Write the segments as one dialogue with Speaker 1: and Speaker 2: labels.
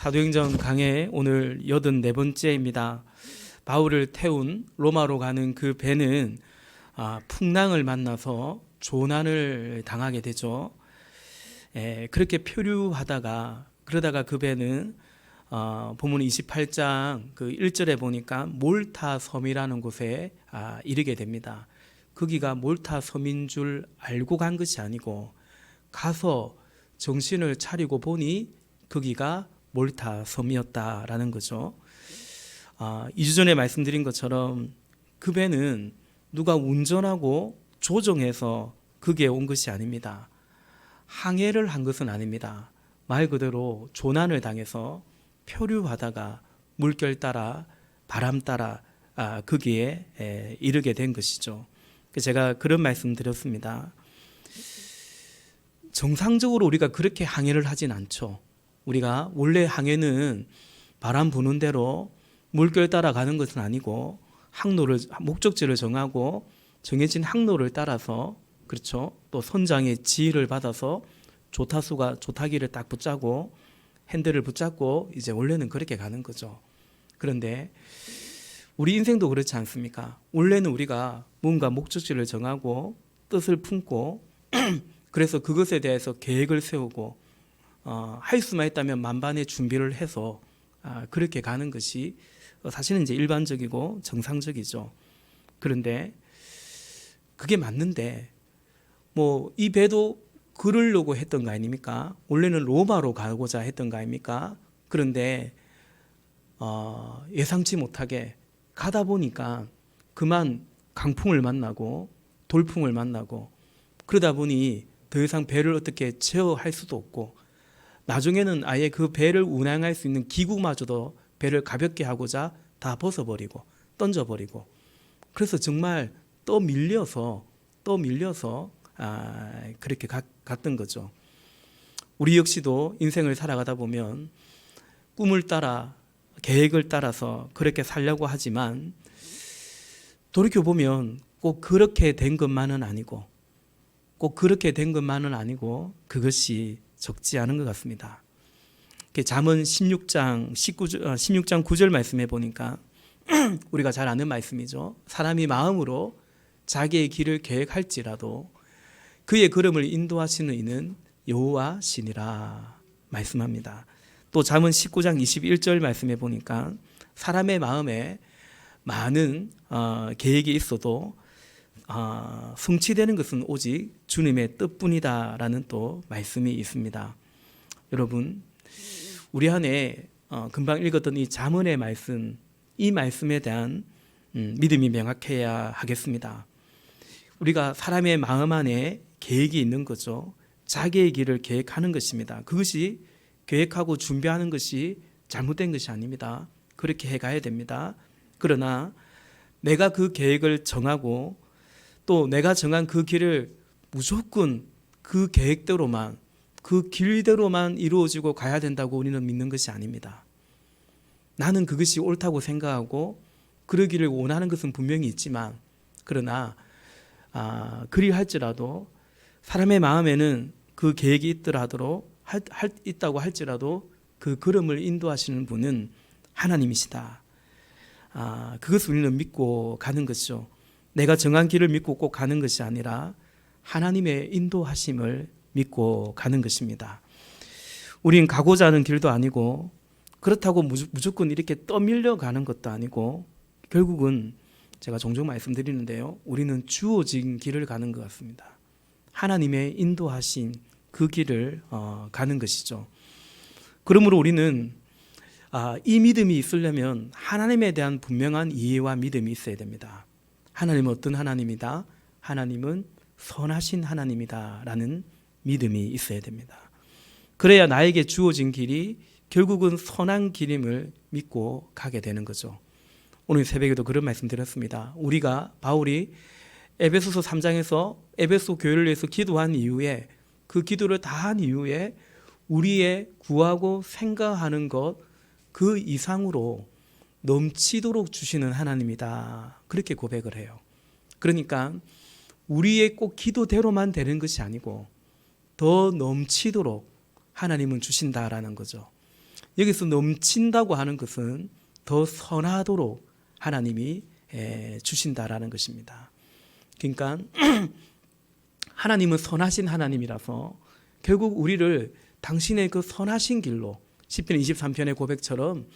Speaker 1: 사도행전 강해 오늘 84번째입니다. 바울을 태운 로마로 가는 그 배는 풍랑을 만나서 조난을 당하게 되죠. 그렇게 표류하다가 그러다가 그 배는 본문 28장 그 1절에 보니까 몰타 섬이라는 곳에 이르게 됩니다. 거기가 몰타 섬인 줄 알고 간 것이 아니고 가서 정신을 차리고 보니 거기가 몰타 섬이었다라는 거죠. 2주 전에 말씀드린 것처럼 그 배는 누가 운전하고 조종해서 거기에 온 것이 아닙니다. 항해를 한 것은 아닙니다. 말 그대로 조난을 당해서 표류하다가 물결 따라 바람 따라 거기에 이르게 된 것이죠. 제가 그런 말씀 드렸습니다. 정상적으로 우리가 그렇게 항해를 하진 않죠. 우리가 원래 항해는 바람 부는 대로 물결 따라 가는 것은 아니고 목적지를 정하고 정해진 항로를 따라서, 그렇죠, 또 선장의 지휘를 받아서 조타기를 딱 붙잡고 핸들을 붙잡고 이제 원래는 그렇게 가는 거죠. 그런데 우리 인생도 그렇지 않습니까? 원래는 우리가 뭔가 목적지를 정하고 뜻을 품고 그래서 그것에 대해서 계획을 세우고 할 수만 있다면 만반의 준비를 해서 그렇게 가는 것이 사실은 이제 일반적이고 정상적이죠. 그런데 그게 맞는데 이 배도 그러려고 했던 거 아닙니까? 원래는 로마로 가고자 했던 거 아닙니까? 그런데 예상치 못하게 가다 보니까 그만 강풍을 만나고 돌풍을 만나고 그러다 보니 더 이상 배를 어떻게 제어할 수도 없고 나중에는 아예 그 배를 운항할 수 있는 기구마저도 배를 가볍게 하고자 다 벗어버리고 던져버리고 그래서 정말 또 밀려서 그렇게 갔던 거죠. 우리 역시도 인생을 살아가다 보면 꿈을 따라 계획을 따라서 그렇게 살려고 하지만 돌이켜보면 꼭 그렇게 된 것만은 아니고 그것이 적지 않은 것 같습니다. 잠언 16장 9절 말씀해 보니까 우리가 잘 아는 말씀이죠. 사람이 마음으로 자기의 길을 계획할지라도 그의 걸음을 인도하시는 이는 여호와시니라 말씀합니다. 또 잠언 19장 21절 말씀해 보니까 사람의 마음에 많은 계획이 있어도 성취되는 것은 오직 주님의 뜻뿐이다라는 또 말씀이 있습니다. 여러분, 우리 안에 금방 읽었던 이 잠언의 말씀, 이 말씀에 대한 믿음이 명확해야 하겠습니다. 우리가 사람의 마음 안에 계획이 있는 거죠. 자기의 길을 계획하는 것입니다. 그것이 계획하고 준비하는 것이 잘못된 것이 아닙니다. 그렇게 해가야 됩니다. 그러나 내가 그 계획을 정하고 또 내가 정한 그 길을 무조건 그 계획대로만 그 길대로만 이루어지고 가야 된다고 우리는 믿는 것이 아닙니다. 나는 그것이 옳다고 생각하고 그러기를 원하는 것은 분명히 있지만 그러나 그리할지라도 사람의 마음에는 그 계획이 있다고 할지라도 그 걸음을 인도하시는 분은 하나님이시다. 그것을 우리는 믿고 가는 것이죠. 내가 정한 길을 믿고 꼭 가는 것이 아니라 하나님의 인도하심을 믿고 가는 것입니다. 우린 가고자 하는 길도 아니고 그렇다고 무조건 이렇게 떠밀려 가는 것도 아니고 결국은 제가 종종 말씀드리는데요. 우리는 주어진 길을 가는 것 같습니다. 하나님의 인도하신 그 길을 가는 것이죠. 그러므로 우리는 이 믿음이 있으려면 하나님에 대한 분명한 이해와 믿음이 있어야 됩니다. 하나님은 어떤 하나님이다? 하나님은 선하신 하나님이다 라는 믿음이 있어야 됩니다. 그래야 나에게 주어진 길이 결국은 선한 길임을 믿고 가게 되는 거죠. 오늘 새벽에도 그런 말씀 드렸습니다. 우리가 바울이 에베소서 3장에서 에베소 교회를 위해서 기도한 이후에 그 기도를 다 한 이후에 우리의 구하고 생각하는 것 그 이상으로 넘치도록 주시는 하나님이다. 그렇게 고백을 해요. 그러니까 우리의 꼭 기도대로만 되는 것이 아니고 더 넘치도록 하나님은 주신다라는 거죠. 여기서 넘친다고 하는 것은 더 선하도록 하나님이 주신다라는 것입니다. 그러니까 하나님은 선하신 하나님이라서 결국 우리를 당신의 그 선하신 길로 시편 23편의 고백처럼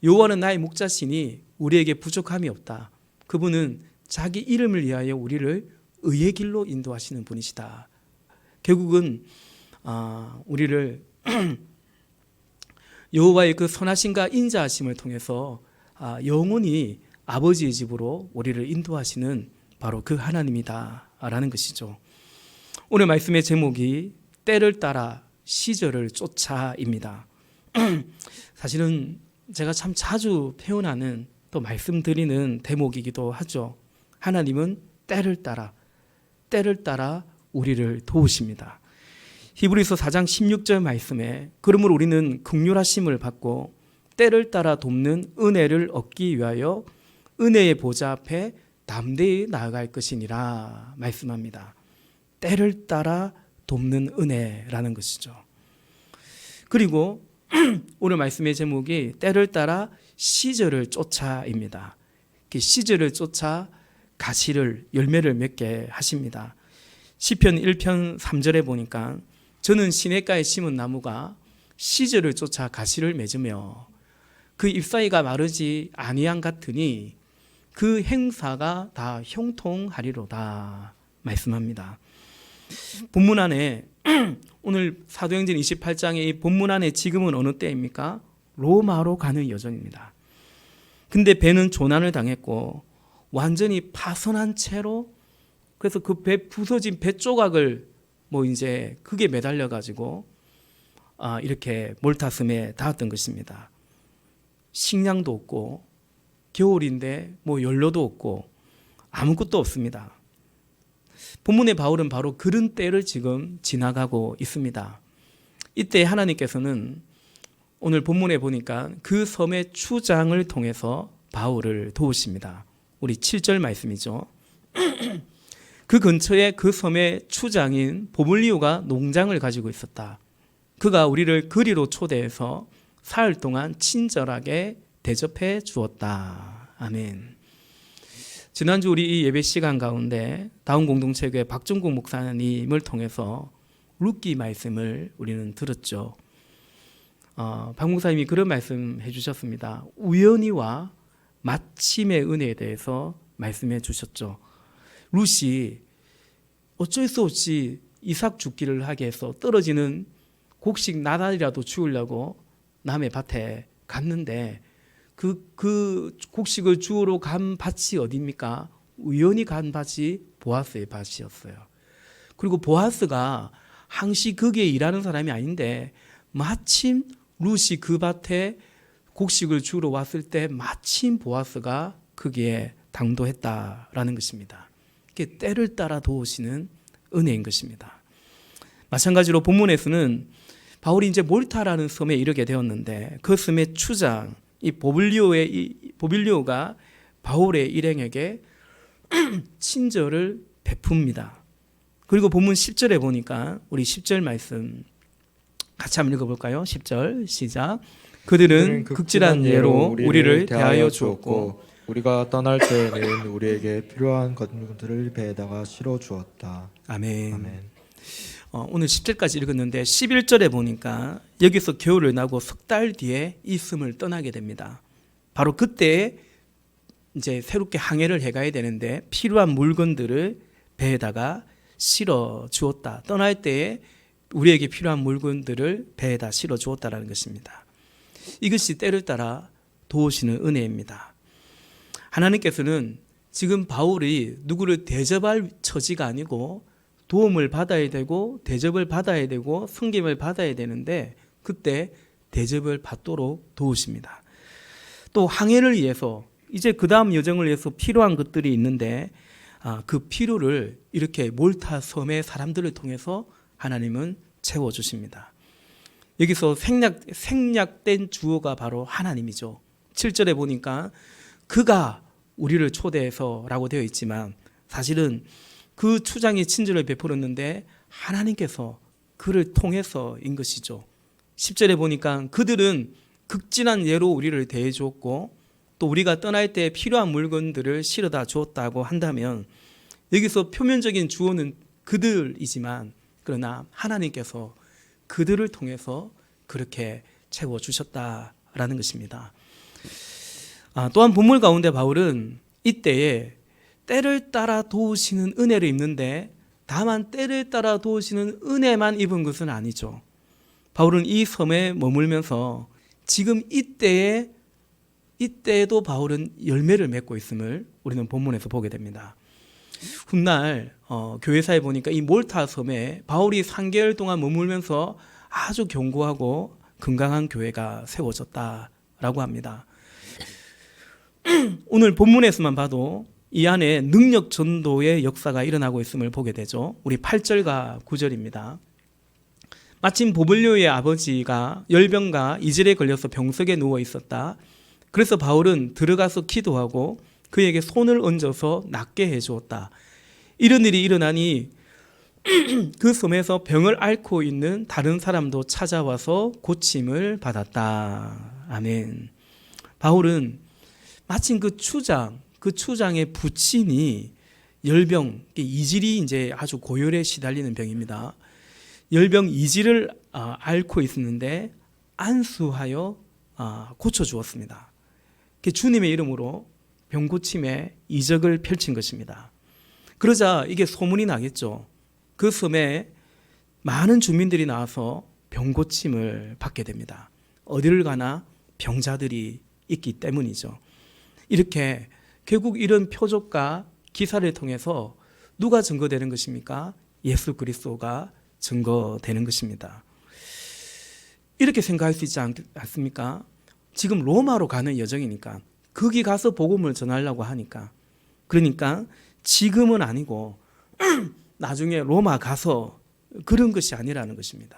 Speaker 1: 여호와는 나의 목자시니 우리에게 부족함이 없다. 그분은 자기 이름을 위하여 우리를 의의 길로 인도하시는 분이시다. 결국은 우리를 여호와의 그 선하심과 인자하심을 통해서 영원히 아버지의 집으로 우리를 인도하시는 바로 그 하나님이다라는 것이죠. 오늘 말씀의 제목이 때를 따라 시절을 쫓아입니다. 사실은 제가 참 자주 표현하는 또 말씀드리는 대목이기도 하죠. 하나님은 때를 따라 우리를 도우십니다. 히브리서 4장 16절 말씀에 그러므로 우리는 긍휼하심을 받고 때를 따라 돕는 은혜를 얻기 위하여 은혜의 보좌 앞에 담대히 나아갈 것이니라 말씀합니다. 때를 따라 돕는 은혜라는 것이죠. 그리고 오늘 말씀의 제목이 때를 따라 시절을 쫓아입니다. 시절을 쫓아 가시를 열매를 맺게 하십니다. 시편 1편 3절에 보니까 저는 시냇가에 심은 나무가 시절을 쫓아 가시를 맺으며 그 잎사이가 마르지 아니한 같으니 그 행사가 다 형통하리로다 말씀합니다. 본문 안에 오늘 사도행전 28장의 이 본문 안에 지금은 어느 때입니까? 로마로 가는 여정입니다. 근데 배는 조난을 당했고 완전히 파손한 채로 그래서 그 배 부서진 배 조각을 이제 그게 매달려 가지고 이렇게 몰타섬에 닿았던 것입니다. 식량도 없고 겨울인데 연료도 없고 아무것도 없습니다. 본문의 바울은 바로 그런 때를 지금 지나가고 있습니다. 이때 하나님께서는 오늘 본문에 보니까 그 섬의 추장을 통해서 바울을 도우십니다. 우리 7절 말씀이죠. 그 근처에 그 섬의 추장인 보물리오가 농장을 가지고 있었다. 그가 우리를 그리로 초대해서 사흘 동안 친절하게 대접해 주었다. 아멘. 지난주 우리 이 예배 시간 가운데 다운 공동체교회 박종국 목사님을 통해서 룻기 말씀을 우리는 들었죠. 박 목사님이 그런 말씀 해주셨습니다. 우연히와 마침의 은혜에 대해서 말씀해 주셨죠. 룻이 어쩔 수 없이 이삭 죽기를 하게 해서 떨어지는 곡식 나달이라도 주우려고 남의 밭에 갔는데 그 곡식을 주우러 간 밭이 어디입니까? 우연히 간 밭이 보아스의 밭이었어요. 그리고 보아스가 항시 거기에 일하는 사람이 아닌데 마침 룻이 그 밭에 곡식을 주우러 왔을 때 마침 보아스가 거기에 당도했다라는 것입니다. 이게 때를 따라 도우시는 은혜인 것입니다. 마찬가지로 본문에서는 바울이 이제 몰타라는 섬에 이르게 되었는데 그 섬의 추장 이 보빌리오가 바울의 일행에게 친절을 베풉니다. 그리고 본문 10절에 보니까 우리 10절 말씀 같이 한번 읽어볼까요? 10절 시작. 그들은 극진한 예로 우리를 대하여 주었고
Speaker 2: 우리가 떠날 때에는 우리에게 필요한 것들을 배에다가 실어 주었다.
Speaker 1: 아멘.
Speaker 2: 아멘.
Speaker 1: 오늘 10절까지 읽었는데 11절에 보니까 여기서 겨울을 나고 석 달 뒤에 이 섬을 떠나게 됩니다. 바로 그때 이제 새롭게 항해를 해가야 되는데 필요한 물건들을 배에다가 실어 주었다. 떠날 때에 우리에게 필요한 물건들을 배에다 실어 주었다라는 것입니다. 이것이 때를 따라 도우시는 은혜입니다. 하나님께서는 지금 바울이 누구를 대접할 처지가 아니고 도움을 받아야 되고 대접을 받아야 되고 섬김을 받아야 되는데 그때 대접을 받도록 도우십니다. 또 항해를 위해서 이제 그 다음 여정을 위해서 필요한 것들이 있는데 그 필요를 이렇게 몰타 섬의 사람들을 통해서 하나님은 채워주십니다. 여기서 생략된 주어가 바로 하나님이죠. 7절에 보니까 그가 우리를 초대해서 라고 되어 있지만 사실은 그 추장이 친절을 베풀었는데 하나님께서 그를 통해서인 것이죠. 10절에 보니까 그들은 극진한 예로 우리를 대해 주었고 또 우리가 떠날 때 필요한 물건들을 실어다 주었다고 한다면 여기서 표면적인 주어는 그들이지만 그러나 하나님께서 그들을 통해서 그렇게 채워주셨다라는 것입니다. 또한 본문 가운데 바울은 이때에 때를 따라 도우시는 은혜를 입는데 다만 때를 따라 도우시는 은혜만 입은 것은 아니죠. 바울은 이 섬에 머물면서 지금 이때에도 바울은 열매를 맺고 있음을 우리는 본문에서 보게 됩니다. 훗날 교회사에 보니까 이 몰타 섬에 바울이 3개월 동안 머물면서 아주 견고하고 건강한 교회가 세워졌다라고 합니다. 오늘 본문에서만 봐도 이 안에 능력 전도의 역사가 일어나고 있음을 보게 되죠. 우리 8절과 9절입니다. 마침 보블료의 아버지가 열병과 이질에 걸려서 병석에 누워 있었다. 그래서 바울은 들어가서 기도하고 그에게 손을 얹어서 낫게 해주었다. 이런 일이 일어나니 그 섬에서 병을 앓고 있는 다른 사람도 찾아와서 고침을 받았다. 아멘. 바울은 마침 그 추장의 부친이 열병, 이질이 이제 아주 고열에 시달리는 병입니다. 열병 이질을 앓고 있었는데 안수하여 고쳐주었습니다. 주님의 이름으로 병고침의 이적을 펼친 것입니다. 그러자 이게 소문이 나겠죠. 그 섬에 많은 주민들이 나와서 병고침을 받게 됩니다. 어디를 가나 병자들이 있기 때문이죠. 이렇게 결국 이런 표적과 기사를 통해서 누가 증거되는 것입니까? 예수 그리스도가 증거되는 것입니다. 이렇게 생각할 수 있지 않습니까? 지금 로마로 가는 여정이니까 거기 가서 복음을 전하려고 하니까 그러니까 지금은 아니고 나중에 로마 가서 그런 것이 아니라는 것입니다.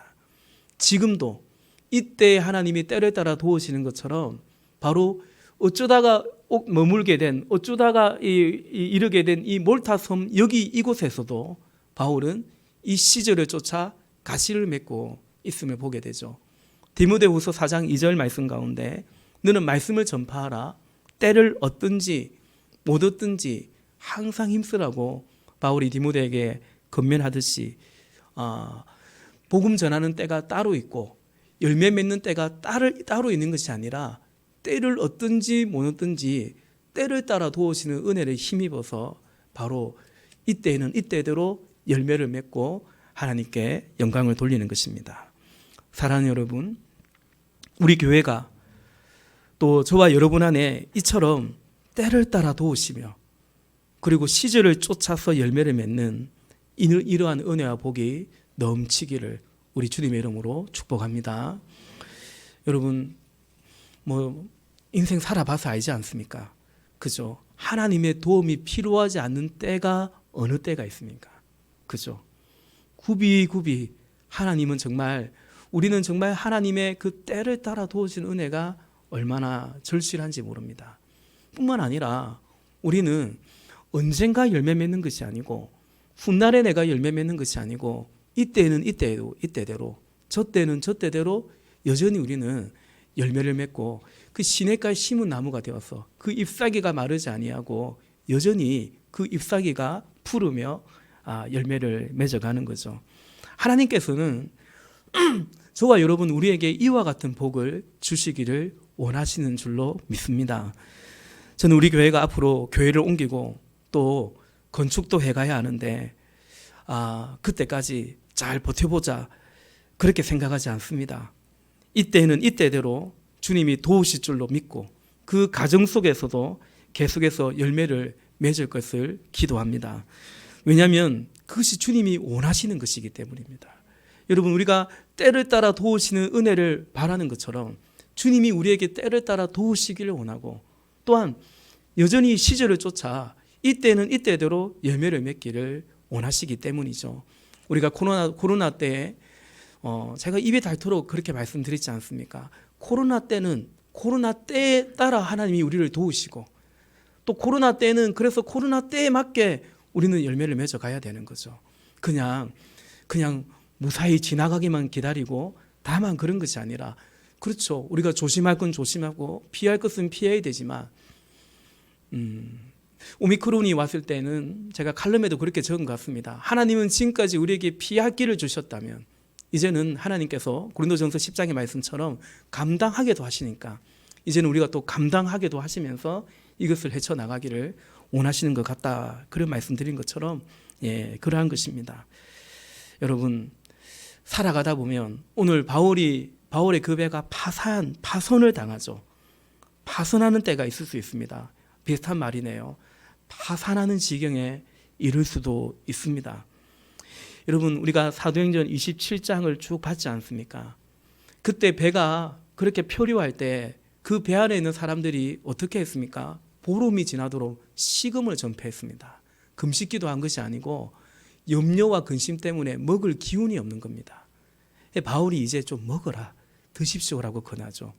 Speaker 1: 지금도 이때 하나님이 때를 따라 도우시는 것처럼 바로 어쩌다가 머물게 된 어쩌다가 이르게 된 이 몰타 섬 여기 이곳에서도 바울은 이 시절을 쫓아 가시를 맺고 있음을 보게 되죠. 디모데후서 4장 2절 말씀 가운데 너는 말씀을 전파하라. 때를 얻든지 못 얻든지 항상 힘쓰라고 바울이 디모데에게 건면하듯이 복음 전하는 때가 따로 있고 열매 맺는 때가 따로 있는 것이 아니라 때를 얻든지 못 얻든지 때를 따라 도우시는 은혜를 힘입어서 바로 이때에는 이때대로 열매를 맺고 하나님께 영광을 돌리는 것입니다. 사랑하는 여러분, 우리 교회가 또 저와 여러분 안에 이처럼 때를 따라 도우시며 그리고 시절을 쫓아서 열매를 맺는 이러한 은혜와 복이 넘치기를 우리 주님의 이름으로 축복합니다. 여러분 인생 살아봐서 알지 않습니까? 그죠? 하나님의 도움이 필요하지 않는 때가 어느 때가 있습니까? 그죠? 굽이 하나님은 정말 우리는 정말 하나님의 그 때를 따라 도우신 은혜가 얼마나 절실한지 모릅니다. 뿐만 아니라 우리는 언젠가 열매 맺는 것이 아니고 훗날에 내가 열매 맺는 것이 아니고 이때는 이때대로 저 때는 저 때대로 여전히 우리는 열매를 맺고 그 시냇가에 심은 나무가 되어서 그 잎사귀가 마르지 아니하고 여전히 그 잎사귀가 푸르며 열매를 맺어가는 거죠. 하나님께서는 저와 여러분 우리에게 이와 같은 복을 주시기를 원하시는 줄로 믿습니다. 저는 우리 교회가 앞으로 교회를 옮기고 또 건축도 해가야 하는데 그때까지 잘 버텨보자 그렇게 생각하지 않습니다. 이때는 이때대로 주님이 도우실 줄로 믿고 그 가정 속에서도 계속해서 열매를 맺을 것을 기도합니다. 왜냐하면 그것이 주님이 원하시는 것이기 때문입니다. 여러분 우리가 때를 따라 도우시는 은혜를 바라는 것처럼 주님이 우리에게 때를 따라 도우시기를 원하고 또한 여전히 시절을 쫓아 이때는 이때대로 열매를 맺기를 원하시기 때문이죠. 우리가 코로나 때에 제가 입에 닳도록 그렇게 말씀드리지 않습니까? 코로나 때는 코로나 때에 따라 하나님이 우리를 도우시고 또 코로나 때는 그래서 코로나 때에 맞게 우리는 열매를 맺어 가야 되는 거죠. 그냥 무사히 지나가기만 기다리고 다만 그런 것이 아니라 그렇죠. 우리가 조심할 건 조심하고 피할 것은 피해야 되지만 오미크론이 왔을 때는 제가 칼럼에도 그렇게 적은 것 같습니다. 하나님은 지금까지 우리에게 피할 길을 주셨다면 이제는 하나님께서 고린도전서 10장의 말씀처럼 감당하게도 하시니까 이제는 우리가 또 감당하게도 하시면서 이것을 헤쳐나가기를 원하시는 것 같다. 그런 말씀드린 것처럼 그러한 것입니다. 여러분 살아가다 보면 오늘 바울의 그 배가 파손을 당하죠. 파손하는 때가 있을 수 있습니다. 비슷한 말이네요. 파산하는 지경에 이를 수도 있습니다. 여러분 우리가 사도행전 27장을 쭉 봤지 않습니까? 그때 배가 그렇게 표류할 때 그 배 안에 있는 사람들이 어떻게 했습니까? 보름이 지나도록 식음을 전폐했습니다. 금식기도 한 것이 아니고 염려와 근심 때문에 먹을 기운이 없는 겁니다. 바울이 이제 좀 먹어라, 드십시오라고 권하죠.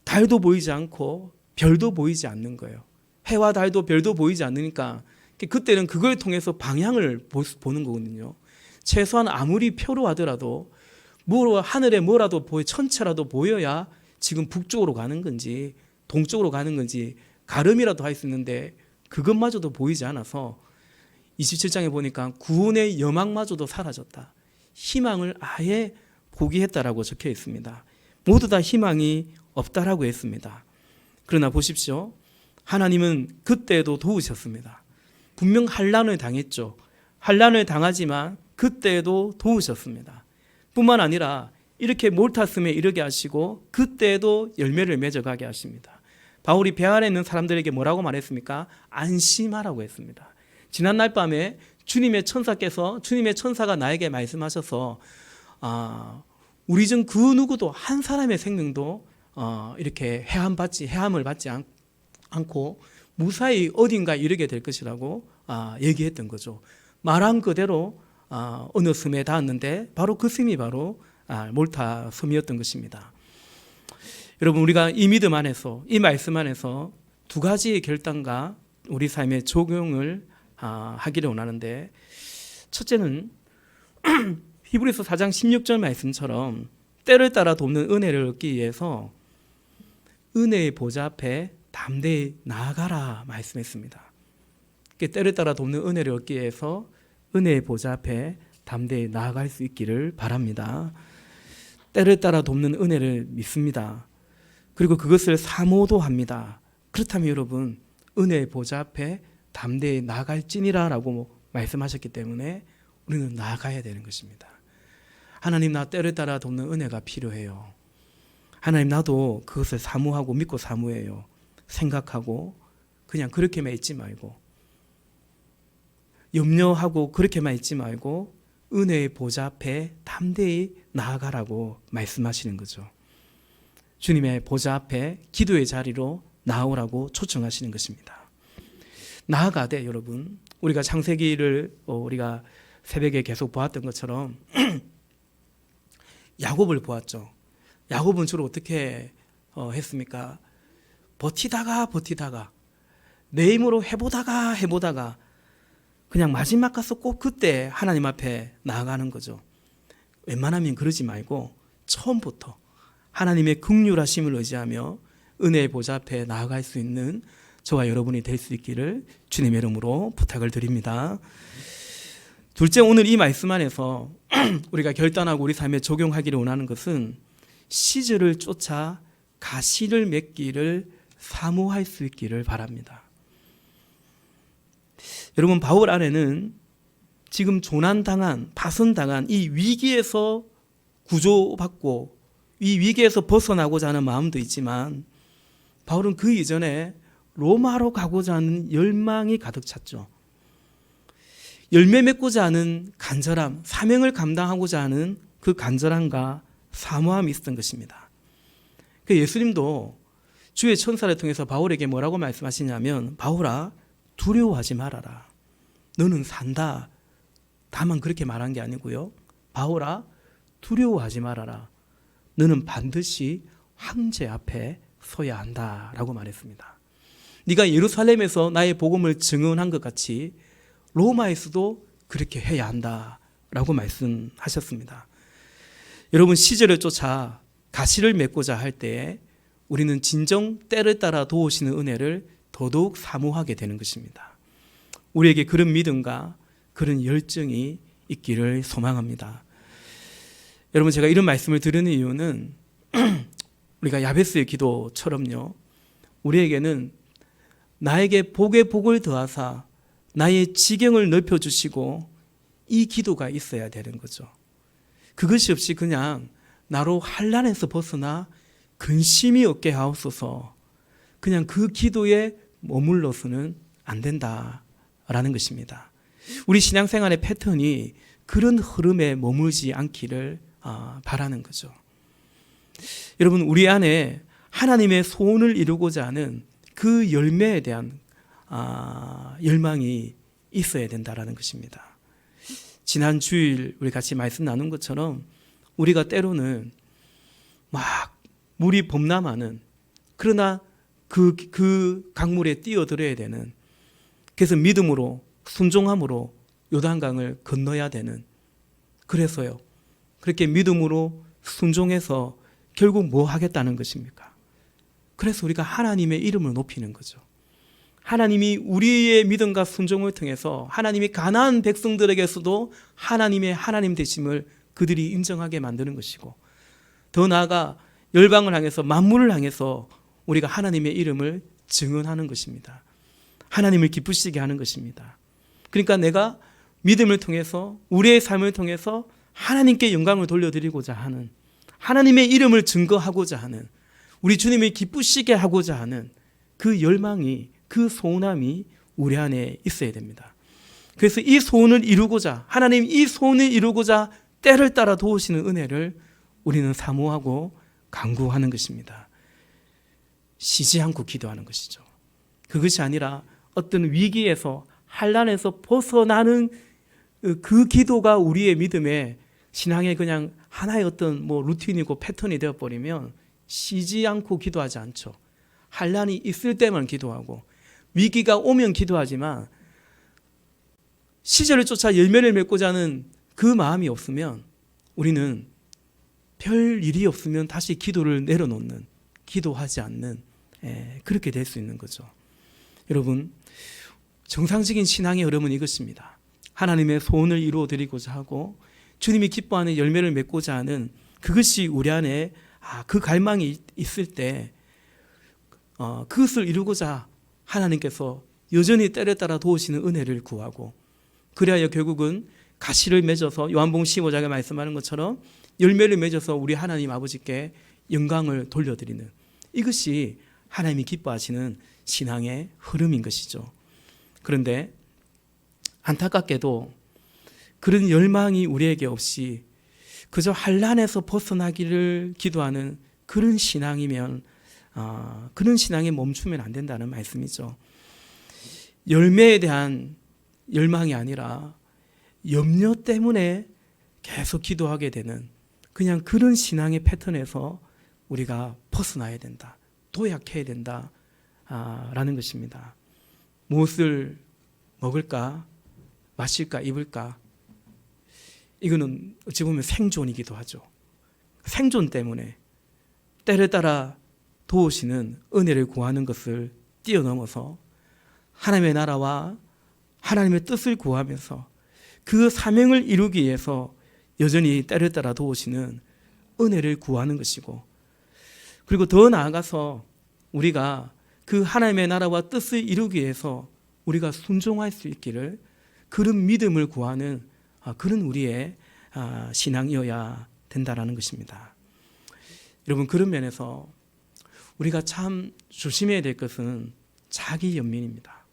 Speaker 1: 달도 보이지 않고 별도 보이지 않는 거예요. 해와 달도 별도 보이지 않으니까 그때는 그걸 통해서 방향을 보는 거거든요. 최소한 아무리 표로하더라도 하늘에 뭐라도 천체라도 보여야 지금 북쪽으로 가는 건지 동쪽으로 가는 건지 가름이라도 할 수 있는데 그것마저도 보이지 않아서 27장에 보니까 구원의 여망마저도 사라졌다. 희망을 아예 포기했다라고 적혀 있습니다. 모두 다 희망이 없다라고 했습니다. 그러나 보십시오. 하나님은 그때도 도우셨습니다. 분명 환난을 당했죠. 환난을 당하지만 그때도 도우셨습니다. 뿐만 아니라 이렇게 몰탔음에 이르게 하시고 그때도 열매를 맺어가게 하십니다. 바울이 배 안에 있는 사람들에게 뭐라고 말했습니까? 안심하라고 했습니다. 지난날 밤에 주님의 천사가 나에게 말씀하셔서 우리 중 그 누구도 한 사람의 생명도 이렇게 해함을 받지 않고 무사히 어딘가 이르게 될 것이라고 얘기했던 거죠. 말한 그대로 어느 섬에 닿았는데 바로 그 섬이 바로 몰타 섬이었던 것입니다. 여러분 우리가 이 믿음 안에서 이 말씀 안에서 두 가지의 결단과 우리 삶의 적용을 하기를 원하는데 첫째는 히브리서 4장 16절 말씀처럼 때를 따라 돕는 은혜를 얻기 위해서 은혜의 보좌 앞에 담대히 나아가라 말씀했습니다. 때를 따라 돕는 은혜를 얻기 위해서 은혜의 보좌 앞에 담대히 나아갈 수 있기를 바랍니다. 때를 따라 돕는 은혜를 믿습니다. 그리고 그것을 사모도 합니다. 그렇다면 여러분 은혜의 보좌 앞에 담대히 나아갈지니라 라고 말씀하셨기 때문에 우리는 나아가야 되는 것입니다. 하나님 나 때를 따라 돕는 은혜가 필요해요. 하나님 나도 그것을 사모하고 믿고 사모해요. 생각하고 그냥 그렇게만 있지 말고 염려하고 그렇게만 있지 말고 은혜의 보좌 앞에 담대히 나아가라고 말씀하시는 거죠. 주님의 보좌 앞에 기도의 자리로 나오라고 초청하시는 것입니다. 나아가되 여러분 우리가 창세기를 우리가 새벽에 계속 보았던 것처럼 야곱을 보았죠. 야곱은 주로 어떻게 했습니까? 버티다가 내 힘으로 해보다가 그냥 마지막 가서 꼭 그때 하나님 앞에 나아가는 거죠. 웬만하면 그러지 말고 처음부터 하나님의 긍휼하심을 의지하며 은혜의 보좌 앞에 나아갈 수 있는 저와 여러분이 될 수 있기를 주님의 이름으로 부탁을 드립니다. 둘째, 오늘 이 말씀 안에서 우리가 결단하고 우리 삶에 적용하기를 원하는 것은 시절을 쫓아 가시를 맺기를 사모할 수 있기를 바랍니다. 여러분 바울 안에는 지금 조난당한 파손당한 이 위기에서 구조받고 이 위기에서 벗어나고자 하는 마음도 있지만 바울은 그 이전에 로마로 가고자 하는 열망이 가득 찼죠. 열매 맺고자 하는 간절함, 사명을 감당하고자 하는 그 간절함과 사모함이 있었던 것입니다. 예수님도 주의 천사를 통해서 바울에게 뭐라고 말씀하시냐면 바울아 두려워하지 말아라. 너는 산다. 다만 그렇게 말한 게 아니고요. 바울아 두려워하지 말아라. 너는 반드시 황제 앞에 서야 한다라고 말했습니다. 네가 예루살렘에서 나의 복음을 증언한 것 같이 로마에서도 그렇게 해야 한다라고 말씀하셨습니다. 여러분, 시절을 쫓아 가시를 맺고자 할 때에 우리는 진정 때를 따라 도우시는 은혜를 더더욱 사모하게 되는 것입니다. 우리에게 그런 믿음과 그런 열정이 있기를 소망합니다. 여러분, 제가 이런 말씀을 드리는 이유는 우리가 야베스의 기도처럼요, 우리에게는 나에게 복에 복을 더하사 나의 지경을 넓혀주시고 이 기도가 있어야 되는 거죠. 그것이 없이 그냥 나로 환난에서 벗어나 근심이 없게 하옵소서, 그냥 그 기도에 머물러서는 안 된다라는 것입니다. 우리 신앙생활의 패턴이 그런 흐름에 머물지 않기를 바라는 거죠. 여러분, 우리 안에 하나님의 소원을 이루고자 하는 그 열매에 대한 열망이 있어야 된다라는 것입니다. 지난 주일 우리 같이 말씀 나눈 것처럼 우리가 때로는 막 물이 범람하는, 그러나 그 강물에 뛰어들어야 되는, 그래서 믿음으로 순종함으로 요단강을 건너야 되는, 그래서요 그렇게 믿음으로 순종해서 결국 뭐 하겠다는 것입니까? 그래서 우리가 하나님의 이름을 높이는 거죠. 하나님이 우리의 믿음과 순종을 통해서 하나님이 가나안 백성들에게서도 하나님의 하나님 되심을 그들이 인정하게 만드는 것이고, 더 나아가 열방을 향해서 만물을 향해서 우리가 하나님의 이름을 증언하는 것입니다. 하나님을 기쁘시게 하는 것입니다. 그러니까 내가 믿음을 통해서 우리의 삶을 통해서 하나님께 영광을 돌려드리고자 하는, 하나님의 이름을 증거하고자 하는, 우리 주님을 기쁘시게 하고자 하는 그 열망이, 그 소원함이 우리 안에 있어야 됩니다. 그래서 이 소원을 이루고자, 하나님 이 소원을 이루고자 때를 따라 도우시는 은혜를 우리는 사모하고 간구하는 것입니다. 쉬지 않고 기도하는 것이죠. 그것이 아니라 어떤 위기에서, 환난에서 벗어나는 그 기도가 우리의 믿음의 신앙의 그냥 하나의 어떤 루틴이고 패턴이 되어버리면 쉬지 않고 기도하지 않죠. 환난이 있을 때만 기도하고 위기가 오면 기도하지만 시절을 쫓아 열매를 맺고자 하는 그 마음이 없으면 우리는 별 일이 없으면 다시 기도를 내려놓는, 기도하지 않는, 그렇게 될 수 있는 거죠. 여러분, 정상적인 신앙의 흐름은 이것입니다. 하나님의 소원을 이루어 드리고자 하고 주님이 기뻐하는 열매를 맺고자 하는, 그것이 우리 안에 그 갈망이 있을 때 그것을 이루고자 하나님께서 여전히 때를 따라 도우시는 은혜를 구하고, 그래야 결국은 가시를 맺어서 요한복음 15장에 말씀하는 것처럼 열매를 맺어서 우리 하나님 아버지께 영광을 돌려드리는, 이것이 하나님이 기뻐하시는 신앙의 흐름인 것이죠. 그런데 안타깝게도 그런 열망이 우리에게 없이 그저 환난에서 벗어나기를 기도하는 그런 신앙이면 그런 신앙에 멈추면 안 된다는 말씀이죠. 열매에 대한 열망이 아니라 염려 때문에 계속 기도하게 되는 그냥 그런 신앙의 패턴에서 우리가 벗어나야 된다, 도약해야 된다 라는 것입니다. 무엇을 먹을까, 마실까, 입을까, 이거는 어찌 보면 생존이기도 하죠. 생존 때문에 때를 따라 도우시는 은혜를 구하는 것을 뛰어넘어서 하나님의 나라와 하나님의 뜻을 구하면서 그 사명을 이루기 위해서 여전히 때를 따라 도우시는 은혜를 구하는 것이고, 그리고 더 나아가서 우리가 그 하나님의 나라와 뜻을 이루기 위해서 우리가 순종할 수 있기를, 그런 믿음을 구하는 그런 우리의 신앙이어야 된다라는 것입니다. 여러분, 그런 면에서 우리가 참 조심해야 될 것은 자기 연민입니다.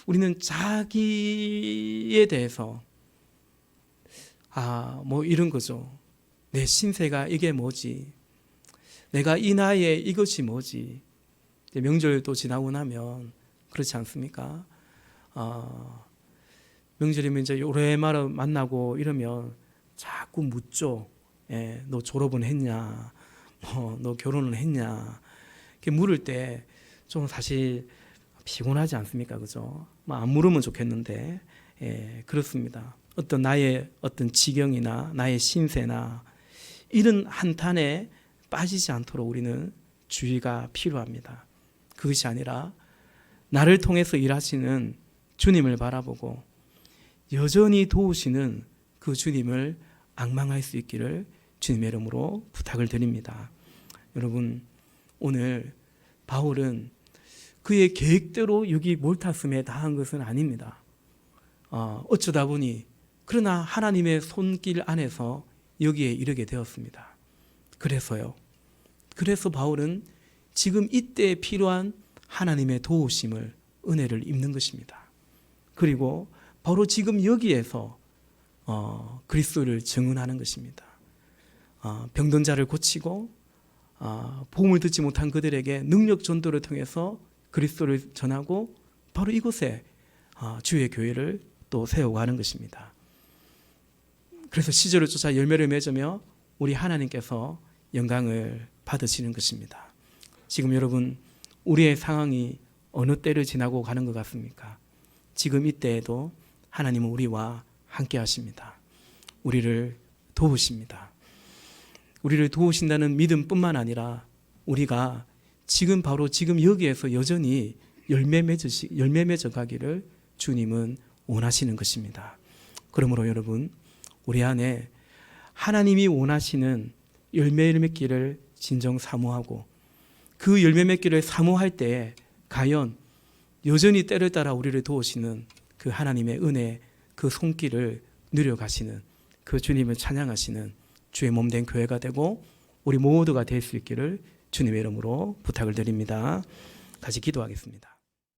Speaker 1: 우리는 자기에 대해서 이런 거죠. 내 신세가 이게 뭐지? 내가 이 나이에 이것이 뭐지? 명절도 지나고 나면 그렇지 않습니까? 명절이면 이제 오랜만에 만나고 이러면 자꾸 묻죠. 너 졸업은 했냐? 너 결혼은 했냐? 이렇게 물을 때 좀 사실 피곤하지 않습니까? 그죠? 안 물으면 좋겠는데, 그렇습니다. 어떤 나의 어떤 지경이나 나의 신세나 이런 한탄에 빠지지 않도록 우리는 주의가 필요합니다. 그것이 아니라 나를 통해서 일하시는 주님을 바라보고 여전히 도우시는 그 주님을 앙망할 수 있기를 주님의 이름으로 부탁을 드립니다. 여러분, 오늘 바울은 그의 계획대로 여기 몰타섬에 다한 것은 아닙니다. 어쩌다 보니 그러나 하나님의 손길 안에서 여기에 이르게 되었습니다. 그래서 바울은 지금 이때에 필요한 하나님의 도우심을, 은혜를 입는 것입니다. 그리고 바로 지금 여기에서 그리스도를 증언하는 것입니다. 병든 자를 고치고 복음을 듣지 못한 그들에게 능력 전도를 통해서 그리스도를 전하고 바로 이곳에 주의 교회를 또 세워가는 것입니다. 그래서 시절을 쫓아 열매를 맺으며 우리 하나님께서 영광을 받으시는 것입니다. 지금 여러분, 우리의 상황이 어느 때를 지나고 가는 것 같습니까? 지금 이때에도 하나님은 우리와 함께 하십니다. 우리를 도우십니다. 우리를 도우신다는 믿음뿐만 아니라 우리가 바로 지금 여기에서 여전히 열매 맺어 가기를 주님은 원하시는 것입니다. 그러므로 여러분, 우리 안에 하나님이 원하시는 열매를 맺기를 진정 사모하고 그 열매 맺기를 사모할 때에 과연 여전히 때를 따라 우리를 도우시는 그 하나님의 은혜, 그 손길을 누려가시는 그 주님을 찬양하시는 주의 몸된 교회가 되고 우리 모두가 될 수 있기를 주님의 이름으로 부탁을 드립니다. 같이 기도하겠습니다.